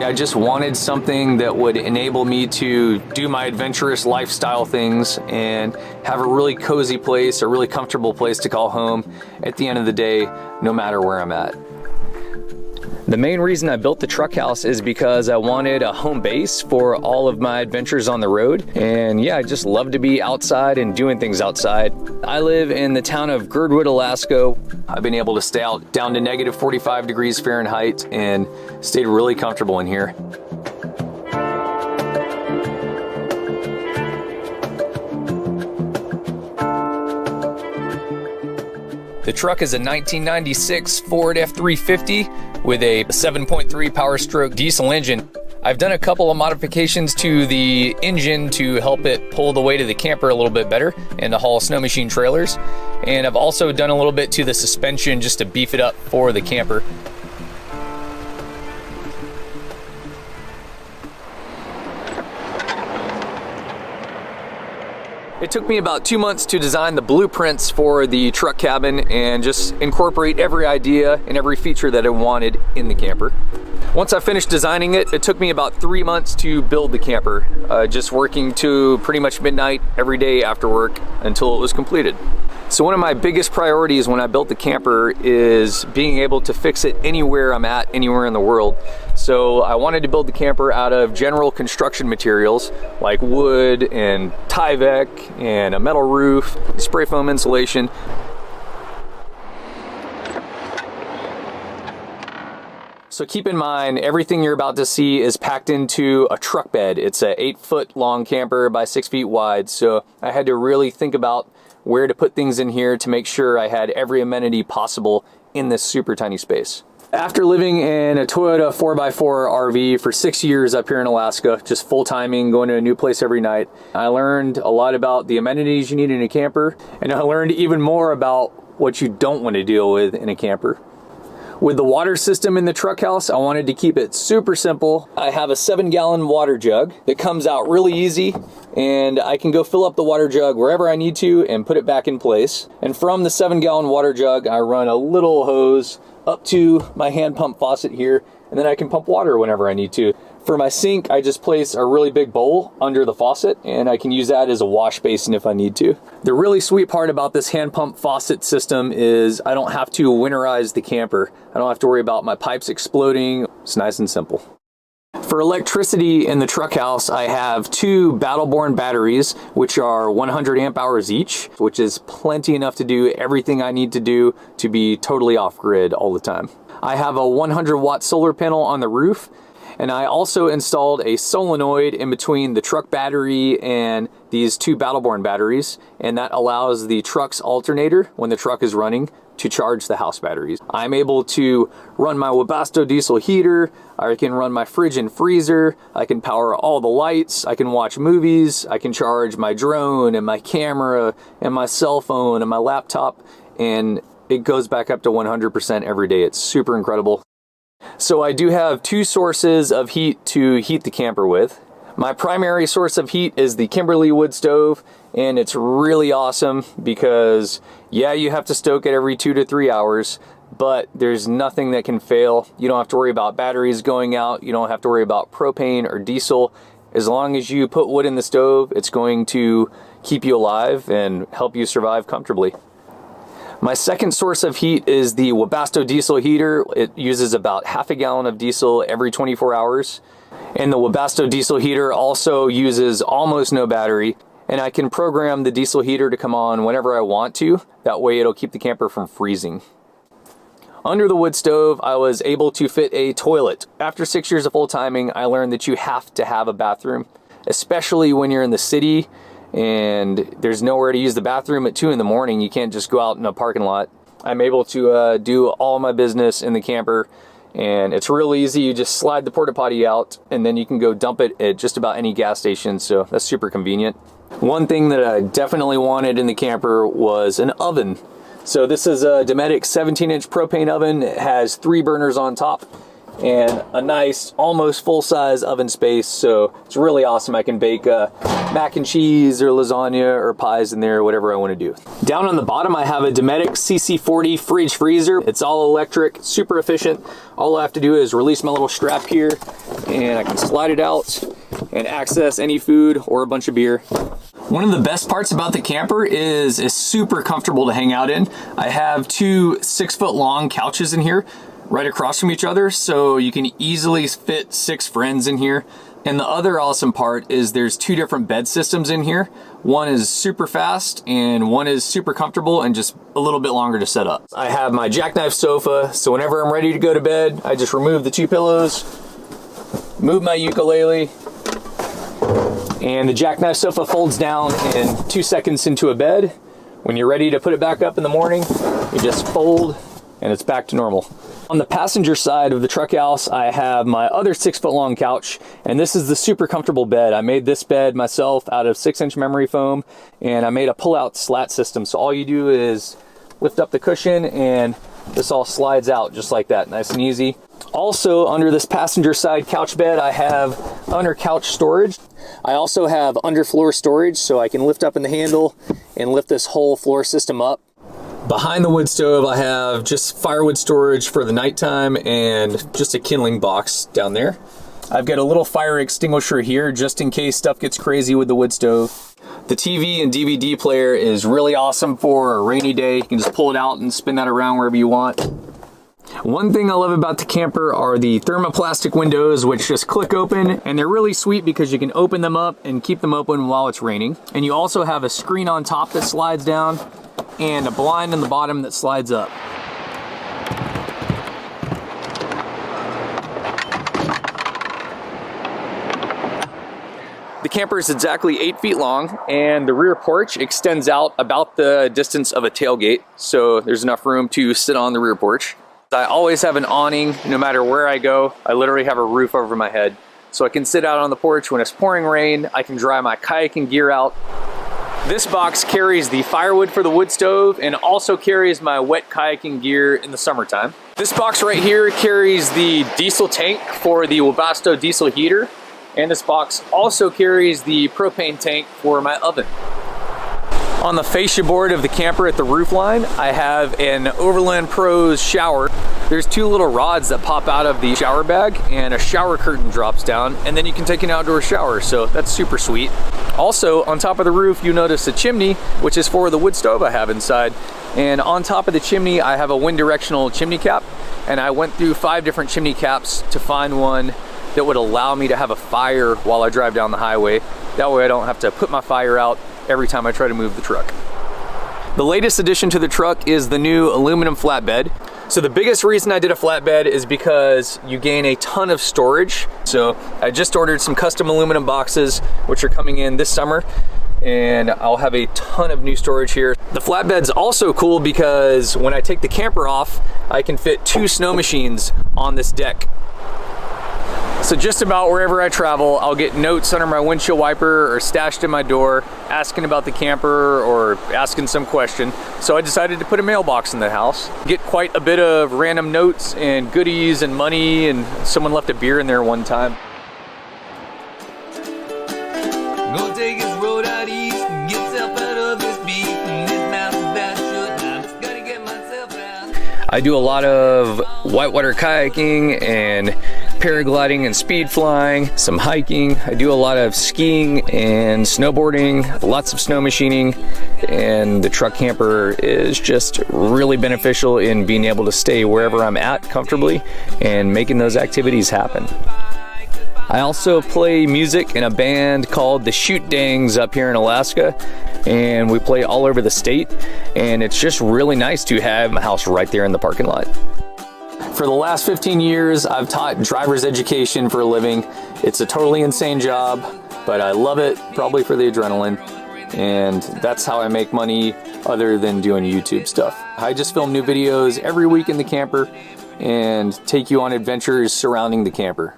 I just wanted something that would enable me to do my adventurous lifestyle things and have a really cozy place, a really comfortable place to call home at the end of the day, no matter where I'm at. The main reason I built the truck house is because I wanted a home base for all of my adventures on the road. And yeah, I just love to be outside and doing things outside. I live in the town of Girdwood, Alaska. I've been able to stay out down to negative 45 degrees Fahrenheit and stayed really comfortable in here. The truck is a 1996 Ford F350 with a 7.3 power stroke diesel engine. I've done a couple of modifications to the engine to help it pull the weight of the camper a little bit better and to haul snow machine trailers. And I've also done a little bit to the suspension just to beef it up for the camper. It took me about 2 months to design the blueprints for the truck cabin and just incorporate every idea and every feature that I wanted in the camper. Once I finished designing it, it took me about 3 months to build the camper, just working to pretty much midnight every day after work until it was completed. So one of my biggest priorities when I built the camper is being able to fix it anywhere I'm at, anywhere in the world. So I wanted to build the camper out of general construction materials like wood and Tyvek and a metal roof, spray foam insulation. So keep in mind, everything you're about to see is packed into a truck bed. It's a 8-foot long camper by 6 feet wide. So I had to really think about where to put things in here to make sure I had every amenity possible in this super tiny space. After living in a Toyota 4x4 RV for 6 years up here in Alaska, just full timing, going to a new place every night, I learned a lot about the amenities you need in a camper, and I learned even more about what you don't want to deal with in a camper. With the water system in the truck house, I wanted to keep it super simple. I have a 7-gallon water jug that comes out really easy, and I can go fill up the water jug wherever I need to and put it back in place. And from the 7-gallon water jug, I run a little hose up to my hand pump faucet here, and then I can pump water whenever I need to. For my sink, I just place a really big bowl under the faucet, and I can use that as a wash basin if I need to. The really sweet part about this hand pump faucet system is I don't have to winterize the camper. I don't have to worry about my pipes exploding. It's nice and simple. For electricity in the truck house, I have 2 Battleborn batteries, which are 100 amp hours each, which is plenty enough to do everything I need to do to be totally off-grid all the time. I have a 100-watt solar panel on the roof, and I also installed a solenoid in between the truck battery and these 2 Battleborn batteries, and that allows the truck's alternator, when the truck is running, to charge the house batteries. I'm able to run my Webasto diesel heater, I can run my fridge and freezer, I can power all the lights, I can watch movies, I can charge my drone and my camera and my cell phone and my laptop, and it goes back up to 100% every day. It's super incredible. So I do have 2 sources of heat to heat the camper with. My primary source of heat is the Kimberly wood stove, and it's really awesome because, yeah, you have to stoke it every 2 to 3 hours, but there's nothing that can fail. You don't have to worry about batteries going out. You don't have to worry about propane or diesel. As long as you put wood in the stove, it's going to keep you alive and help you survive comfortably. My second source of heat is the Webasto diesel heater. It uses about half a gallon of diesel every 24 hours. And the Webasto diesel heater also uses almost no battery, and I can program the diesel heater to come on whenever I want to. That way it'll keep the camper from freezing. Under the wood stove, I was able to fit a toilet. After 6 years of full timing, I learned that you have to have a bathroom, especially when you're in the city and there's nowhere to use the bathroom at 2 in the morning. You can't just go out in a parking lot. I'm able to do all my business in the camper, and it's real easy. You just slide the porta potty out and then you can go dump it at just about any gas station, so that's super convenient. One thing that I definitely wanted in the camper was an oven. So this is a Dometic 17-inch propane oven. It has 3 burners on top and a nice, almost full-size oven space, so it's really awesome. I can bake mac and cheese or lasagna or pies in there, whatever I want to do. Down on the bottom, I have a Dometic CC40 fridge freezer. It's all electric, super efficient. All I have to do is release my little strap here and I can slide it out and access any food or a bunch of beer. One of the best parts about the camper is it's super comfortable to hang out in. I have two 6-foot long couches in here right across from each other, so you can easily fit 6 friends in here. And the other awesome part is there's 2 different bed systems in here. One is super fast and one is super comfortable and just a little bit longer to set up. I have my jackknife sofa, so whenever I'm ready to go to bed, I just remove the 2 pillows, move my ukulele, and the jackknife sofa folds down in 2 seconds into a bed. When you're ready to put it back up in the morning, you just fold and it's back to normal. On the passenger side of the truck house, I have my other 6-foot long couch, and this is the super comfortable bed. I made this bed myself out of 6-inch memory foam, and I made a pull-out slat system. So all you do is lift up the cushion and this all slides out just like that, nice and easy. Also, under this passenger side couch bed, I have under couch storage. I also have underfloor storage, so I can lift up in the handle and lift this whole floor system up. Behind the wood stove, I have just firewood storage for the nighttime and just a kindling box down there. I've got a little fire extinguisher here just in case stuff gets crazy with the wood stove. The TV and DVD player is really awesome for a rainy day. You can just pull it out and spin that around wherever you want. One thing I love about the camper are the thermoplastic windows, which just click open, and they're really sweet because you can open them up and keep them open while it's raining. And you also have a screen on top that slides down and a blind on the bottom that slides up. The camper is exactly 8 feet long, and the rear porch extends out about the distance of a tailgate, so there's enough room to sit on the rear porch. I always have an awning no matter where I go. I literally have a roof over my head, so I can sit out on the porch when it's pouring rain. I can dry my kayaking gear out. This box carries the firewood for the wood stove and also carries my wet kayaking gear in the summertime. This box right here carries the diesel tank for the Webasto diesel heater, and this box also carries the propane tank for my oven. On the fascia board of the camper at the roof line, I have an Overland Pros shower. There's 2 little rods that pop out of the shower bag, and a shower curtain drops down, and then you can take an outdoor shower, so that's super sweet. Also, on top of the roof, you notice a chimney, which is for the wood stove I have inside. And on top of the chimney, I have a wind directional chimney cap, and I went through 5 different chimney caps to find one that would allow me to have a fire while I drive down the highway. That way I don't have to put my fire out every time I try to move the truck. The latest addition to the truck is the new aluminum flatbed. So the biggest reason I did a flatbed is because you gain a ton of storage. So I just ordered some custom aluminum boxes, which are coming in this summer, and I'll have a ton of new storage here. The flatbed's also cool because when I take the camper off, I can fit 2 snow machines on this deck. So just about wherever I travel, I'll get notes under my windshield wiper or stashed in my door asking about the camper or asking some question. So I decided to put a mailbox in the house. Get quite a bit of random notes and goodies and money, and someone left a beer in there one time. Gonna take his road out east and get self out of this beat, and this mountain that should I'm just gonna get myself out. I do a lot of whitewater kayaking and paragliding and speed flying, some hiking. I do a lot of skiing and snowboarding, lots of snow machining, and the truck camper is just really beneficial in being able to stay wherever I'm at comfortably and making those activities happen. I also play music in a band called the Shoot Dangs up here in Alaska, and we play all over the state, and it's just really nice to have a house right there in the parking lot. For the last 15 years, I've taught driver's education for a living. It's a totally insane job, but I love it, probably for the adrenaline. And that's how I make money other than doing YouTube stuff. I just film new videos every week in the camper and take you on adventures surrounding the camper.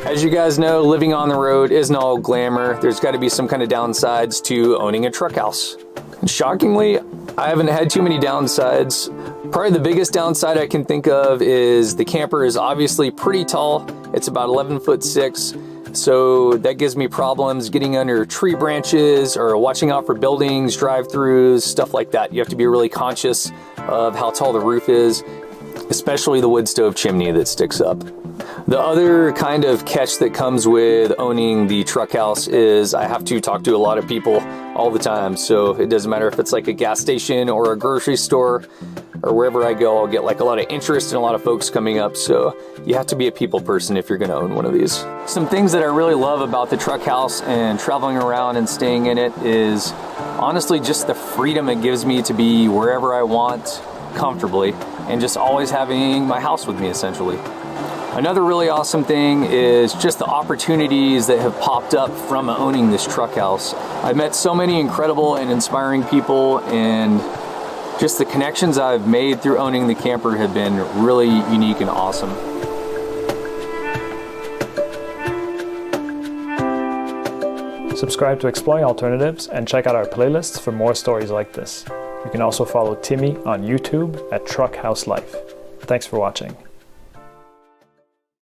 As you guys know, living on the road isn't all glamour. There's got to be some kind of downsides to owning a truck house. And shockingly, I haven't had too many downsides. Probably the biggest downside I can think of is the camper is obviously pretty tall. It's about 11'6", so that gives me problems getting under tree branches or watching out for buildings, drive-throughs, stuff like that. You have to be really conscious of how tall the roof is, especially the wood stove chimney that sticks up. The other kind of catch that comes with owning the truck house is I have to talk to a lot of people all the time. So it doesn't matter if it's like a gas station or a grocery store or wherever I go, I'll get like a lot of interest and a lot of folks coming up. So you have to be a people person if you're gonna own one of these. Some things that I really love about the truck house and traveling around and staying in it is honestly just the freedom it gives me to be wherever I want comfortably and just always having my house with me essentially. Another really awesome thing is just the opportunities that have popped up from owning this truck house. I've met so many incredible and inspiring people, and just the connections I've made through owning the camper have been really unique and awesome. Subscribe to Exploring Alternatives and check out our playlists for more stories like this. You can also follow Timmy on YouTube at Truck House Life. Thanks for watching.